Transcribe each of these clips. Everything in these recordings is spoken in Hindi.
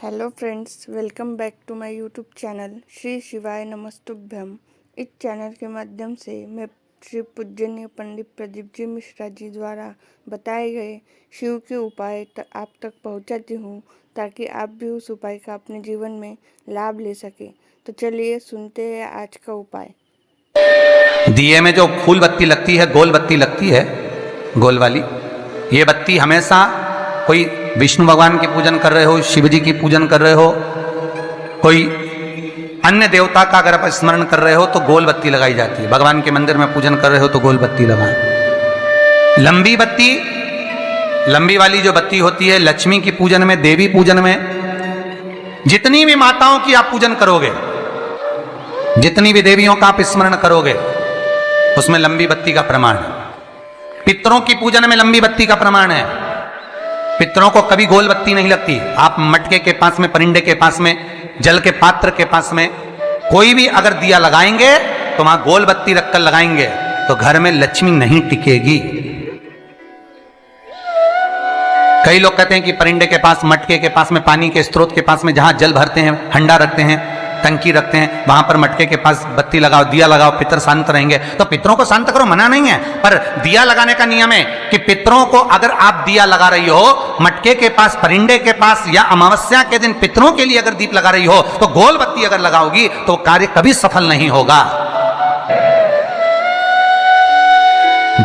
Hello friends, welcome back to my YouTube channel Shri Shivay Namastubhyam. इस चैनल के माध्यम से मैं श्री पूजनीय पंडित प्रदीप जी मिश्रा जी द्वारा बताए गए शिव के उपाय आप तक पहुंचाती हूं, ताकि आप भी उस उपाय का अपने जीवन में लाभ ले सके। तो चलिए सुनते हैं आज का उपाय। दिए में जो फूल बत्ती लगती है, गोल बत्ती लगती है, गोल वाली, ये बत्ती हमेशा कोई विष्णु भगवान की पूजन कर रहे हो, शिव जी की पूजन कर रहे हो, कोई अन्य देवता का अगर आप स्मरण कर रहे हो तो गोल बत्ती लगाई जाती है। भगवान के मंदिर में पूजन कर रहे हो तो गोल बत्ती लगाएं। लंबी बत्ती, लंबी वाली जो बत्ती होती है, लक्ष्मी की पूजन में, देवी पूजन में, जितनी भी माताओं की आप पूजन करोगे, जितनी भी देवियों का आप स्मरण करोगे, उसमें लंबी बत्ती का प्रमाण है। पितरों की पूजन में लंबी बत्ती का प्रमाण है। पितरों को कभी गोल बत्ती नहीं लगती। आप मटके के पास में, परिंदे के पास में, जल के पात्र के पास में कोई भी अगर दिया लगाएंगे तो वहां गोल बत्ती रखकर लगाएंगे तो घर में लक्ष्मी नहीं टिकेगी। कई लोग कहते हैं कि परिंदे के पास, मटके के पास में, पानी के स्रोत के पास में, जहां जल भरते हैं, हंडा रखते हैं, टंकी रखते हैं, वहां पर मटके के पास बत्ती लगाओ, दिया लगाओ, पितर शांत रहेंगे। तो पितरों को शांत करो, मना नहीं है, पर दिया लगाने का नियम है कि पितरों को अगर आप दिया लगा रही हो मटके के पास, परिंदे के पास, या अमावस्या के दिन पितरों के लिए अगर दीप लगा रही हो तो गोल बत्ती अगर लगाओगी तो कार्य कभी सफल नहीं होगा।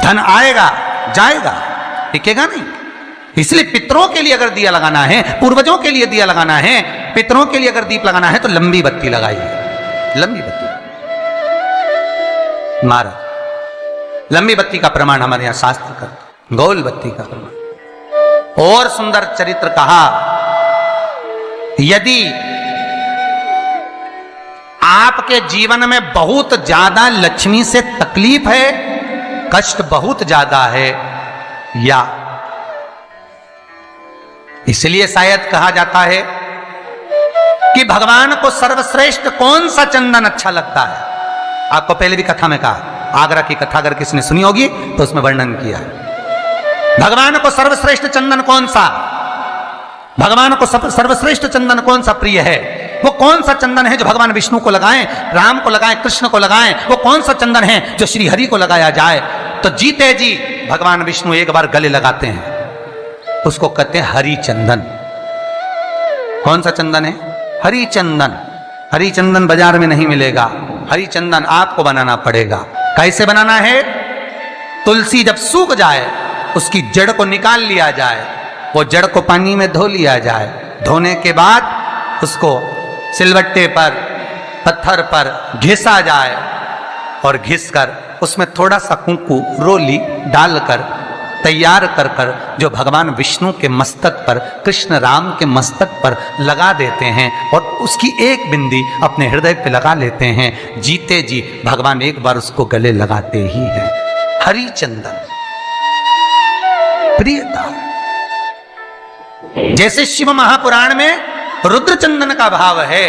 धन आएगा जाएगा, टिकेगा नहीं। इसलिए पितरों के लिए अगर दिया लगाना है, पूर्वजों के लिए दिया लगाना है, पितरों के लिए अगर दीप लगाना है तो लंबी बत्ती लगाइए। लंबी बत्ती महाराज, लंबी बत्ती का प्रमाण हमारे यहां शास्त्र करते, गोल बत्ती का प्रमाण। और सुंदर चरित्र कहा, यदि आपके जीवन में बहुत ज्यादा लक्ष्मी से तकलीफ है, कष्ट बहुत ज्यादा है, या इसलिए शायद कहा जाता है कि भगवान को सर्वश्रेष्ठ कौन सा चंदन अच्छा लगता है। आपको पहले भी कथा में कहा, आगरा की कथा अगर किसी ने सुनी होगी तो उसमें वर्णन किया है। भगवान को सर्वश्रेष्ठ चंदन कौन सा, भगवान को सर्वश्रेष्ठ चंदन कौन सा प्रिय है, वो कौन सा चंदन है जो भगवान विष्णु को लगाएं, राम को लगाएं, कृष्ण को लगाएं, वो कौन सा चंदन है जो श्री हरि को लगाया जाए। तो जीते जी भगवान विष्णु एक बार गले लगाते हैं, उसको कहते हैं हरि चंदन। कौन सा चंदन है? हरि चंदन। हरि चंदन बाजार में नहीं मिलेगा, हरि चंदन आपको बनाना पड़ेगा। कैसे बनाना है? तुलसी जब सूख जाए उसकी जड़ को निकाल लिया जाए, वो जड़ को पानी में धो लिया जाए, धोने के बाद उसको सिलबट्टे पर, पत्थर पर घिसा जाए, और घिस कर उसमें थोड़ा सा कुंकू, रोली डालकर तैयार कर कर जो भगवान विष्णु के मस्तक पर, कृष्ण राम के मस्तक पर लगा देते हैं, और उसकी एक बिंदी अपने हृदय पे लगा लेते हैं। जीते जी भगवान एक बार उसको गले लगाते ही हैं। हरि चंदन प्रियता। जैसे शिव महापुराण में रुद्र चंदन का भाव है,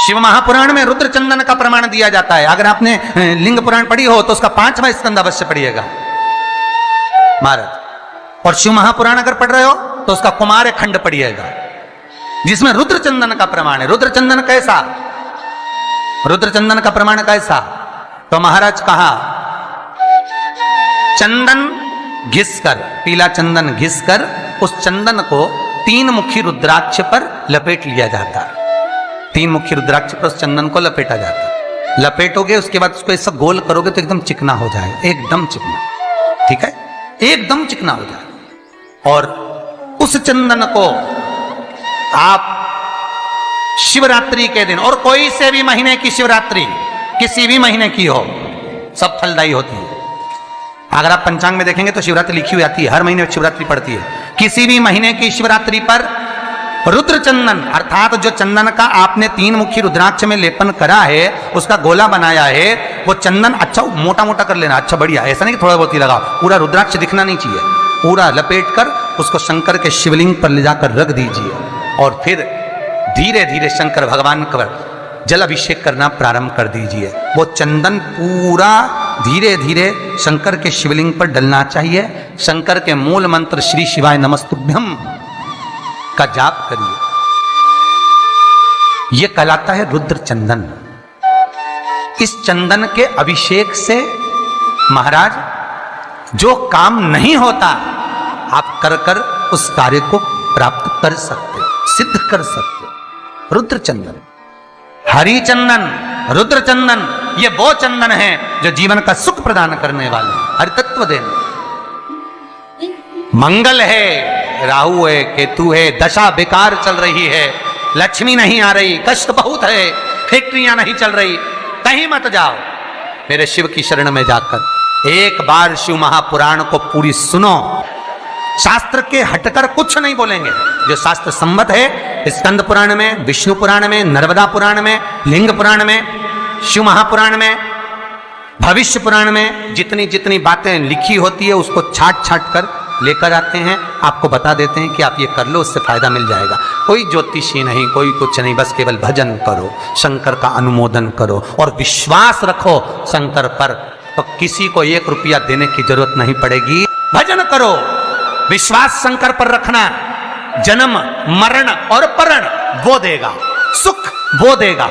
शिव महापुराण में रुद्र चंदन का प्रमाण दिया जाता है। अगर आपने लिंग पुराण पढ़ी हो तो उसका 5वां स्कंद अवश्य पढ़िएगा महाराज। और शिव महापुराण अगर पढ़ रहे हो तो उसका कुमार खंड पढ़िएगा, जिसमें रुद्र चंदन का प्रमाण है। रुद्र चंदन कैसा, रुद्र चंदन का प्रमाण कैसा? तो महाराज कहा, चंदन घिसकर, पीला चंदन घिसकर उस चंदन को 3 मुखी रुद्राक्ष पर लपेट लिया जाता है। 3 मुखी रुद्राक्ष पर उस चंदन को लपेटा जाता है। लपेटोगे, उसके बाद उसको ऐसा गोल करोगे तो एकदम चिकना हो जाए, एकदम चिकना, ठीक है, एकदम चिकना हो जाए। और उस चंदन को आप शिवरात्रि के दिन, और कोई से भी महीने की शिवरात्रि, किसी भी महीने की हो, सब फलदायी होती है। अगर आप पंचांग में देखेंगे तो शिवरात्रि लिखी हुई आती है, हर महीने शिवरात्रि पड़ती है। किसी भी महीने की शिवरात्रि पर रुद्र चंदन, अर्थात जो चंदन का आपने 3 मुखी रुद्राक्ष में लेपन करा है, उसका गोला बनाया है, वो चंदन अच्छा मोटा मोटा कर लेना, अच्छा बढ़िया, ऐसा नहीं कि थोड़ा बहुत ही लगाओ, पूरा रुद्राक्ष दिखना नहीं चाहिए, पूरा लपेट कर उसको शंकर के शिवलिंग पर ले जाकर रख दीजिए, और फिर धीरे धीरे शंकर भगवान का जल अभिषेक करना प्रारंभ कर दीजिए। वो चंदन पूरा धीरे धीरे शंकर के शिवलिंग पर डलना चाहिए। शंकर के मूल मंत्र श्री शिवाय नमस्तुभ्यम इसका जाप करिए। यह कहलाता है रुद्र चंदन। इस चंदन के अभिषेक से महाराज जो काम नहीं होता आप कर कर उस कार्य को प्राप्त कर सकते, सिद्ध कर सकते। रुद्र चंदन, हरि चंदन, रुद्र चंदन, ये वो चंदन है जो जीवन का सुख प्रदान करने वाले, हरि तत्व देने। मंगल है, राहु है, केतु है, दशा बेकार चल रही है, लक्ष्मी नहीं आ रही, कष्ट बहुत है, फैक्ट्रियां नहीं चल रही, कहीं मत जाओ, मेरे शिव की शरण में जाकर एक बार शिव महापुराण को पूरी सुनो। शास्त्र के हटकर कुछ नहीं बोलेंगे, जो शास्त्र सम्मत है स्कंद पुराण में, विष्णु पुराण में, नर्मदा पुराण में, लिंग पुराण में, शिव महापुराण में, भविष्य पुराण में जितनी जितनी बातें लिखी होती है उसको छाट छाट कर लेकर आते हैं, आपको बता देते हैं कि आप ये कर लो, उससे फायदा मिल जाएगा। कोई ज्योतिषी नहीं, कोई कुछ नहीं, बस केवल भजन करो, शंकर का अनुमोदन करो और विश्वास रखो शंकर पर, तो किसी को 1 रुपया देने की जरूरत नहीं पड़ेगी। भजन करो, विश्वास शंकर पर रखना, जन्म मरण और परण वो देगा, सुख वो देगा,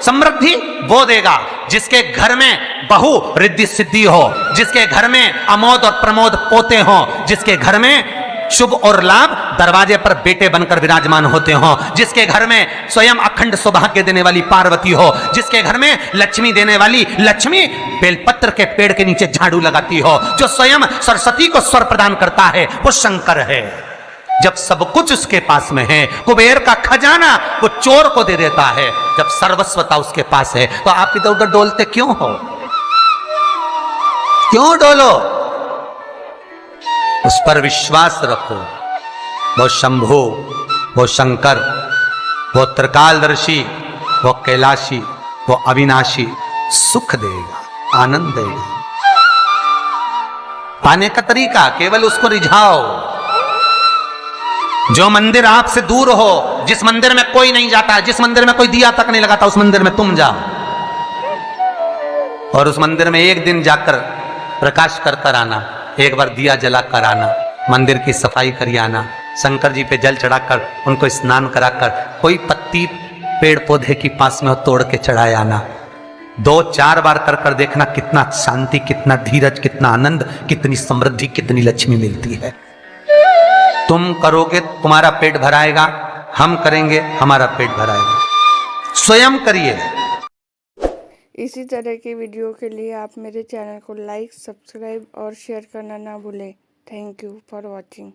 समृद्धि वो देगा। जिसके घर में बहु रिद्धि सिद्धि हो, जिसके घर में अमोद और प्रमोद पोते हो, जिसके घर में शुभ और लाभ दरवाजे पर बेटे बनकर विराजमान होते हो, जिसके घर में स्वयं अखंड सौभाग्य देने वाली पार्वती हो, जिसके घर में लक्ष्मी देने वाली लक्ष्मी बेलपत्र के पेड़ के नीचे झाड़ू लगाती हो, जो स्वयं सरस्वती को स्वर प्रदान करता है वो शंकर है। जब सब कुछ उसके पास में है, कुबेर का खजाना वो चोर को दे देता है, जब सर्वस्वता उसके पास है, तो आप इधर उधर डोलते क्यों हो? क्यों डोलो? उस पर विश्वास रखो। वो शंभु, वो शंकर, वो त्रिकालदर्शी, वो कैलाशी, वो अविनाशी सुख देगा, आनंद देगा। पाने का तरीका केवल उसको रिझाओ। जो मंदिर आपसे दूर हो, जिस मंदिर में कोई नहीं जाता, जिस मंदिर में कोई दिया तक नहीं लगाता, उस मंदिर में तुम जाओ और उस मंदिर में एक दिन जाकर प्रकाश कर कर आना, एक बार दिया जला कर आना, मंदिर की सफाई करिए आना, शंकर जी पे जल चढ़ाकर उनको स्नान कराकर कोई पत्ती पेड़ पौधे की पास में तोड़ के चढ़ाए आना। 2-4 बार कर कर देखना कितना शांति, कितना धीरज, कितना आनंद, कितनी समृद्धि, कितनी लक्ष्मी मिलती है। तुम करोगे तुम्हारा पेट भराएगा, हम करेंगे हमारा पेट भराएगा। स्वयं करिए। इसी तरह की वीडियो के लिए आप मेरे चैनल को लाइक, सब्सक्राइब और शेयर करना ना भूलें। Thank you for watching.